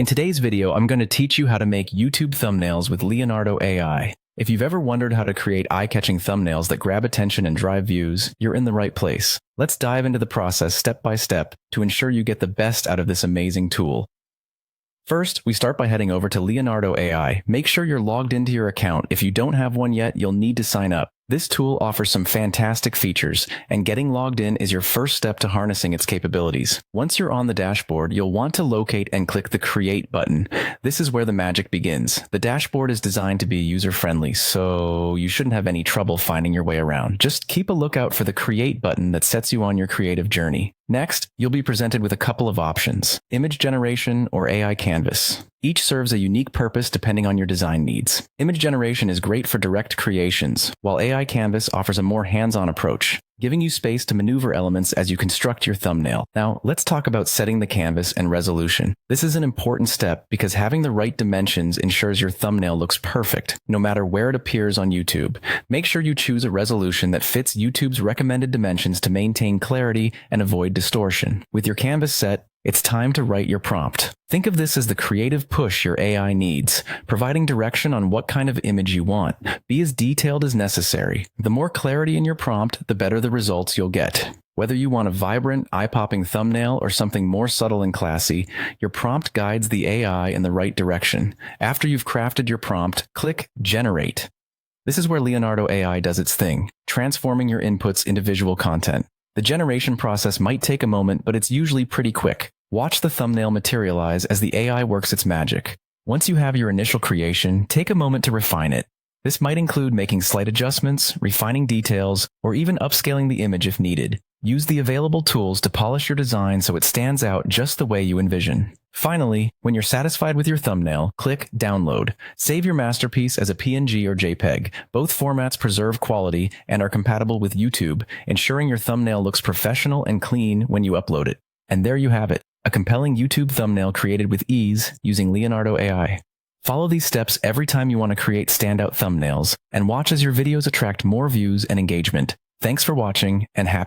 In today's video, I'm going to teach you how to make YouTube thumbnails with Leonardo AI. If you've ever wondered how to create eye-catching thumbnails that grab attention and drive views, you're in the right place. Let's dive into the process step by step to ensure you get the best out of this amazing tool. First, we start by heading over to Leonardo AI. Make sure you're logged into your account. If you don't have one yet, you'll need to sign up. This tool offers some fantastic features, and getting logged in is your first step to harnessing its capabilities. Once you're on the dashboard, you'll want to locate and click the Create button. This is where the magic begins. The dashboard is designed to be user-friendly, so you shouldn't have any trouble finding your way around. Just keep a lookout for the Create button that sets you on your creative journey. Next, you'll be presented with a couple of options: image generation or AI canvas. Each serves a unique purpose depending on your design needs. Image generation is great for direct creations, while AI canvas offers a more hands-on approach, giving you space to maneuver elements as you construct your thumbnail. Now, let's talk about setting the canvas and resolution. This is an important step because having the right dimensions ensures your thumbnail looks perfect, no matter where it appears on YouTube. Make sure you choose a resolution that fits YouTube's recommended dimensions to maintain clarity and avoid distortion. With your canvas set, it's time to write your prompt. Think of this as the creative push your AI needs, providing direction on what kind of image you want. Be as detailed as necessary. The more clarity in your prompt, the better the results you'll get. Whether you want a vibrant, eye-popping thumbnail or something more subtle and classy, your prompt guides the AI in the right direction. After you've crafted your prompt, click Generate. This is where Leonardo AI does its thing, transforming your inputs into visual content. The generation process might take a moment, but it's usually pretty quick. Watch the thumbnail materialize as the AI works its magic. Once you have your initial creation, take a moment to refine it. This might include making slight adjustments, refining details, or even upscaling the image if needed. Use the available tools to polish your design so it stands out just the way you envision. Finally, when you're satisfied with your thumbnail, click Download. Save your masterpiece as a PNG or JPEG. Both formats preserve quality and are compatible with YouTube, ensuring your thumbnail looks professional and clean when you upload it. And there you have it, a compelling YouTube thumbnail created with ease using Leonardo AI. Follow these steps every time you want to create standout thumbnails, and watch as your videos attract more views and engagement. Thanks for watching, and happy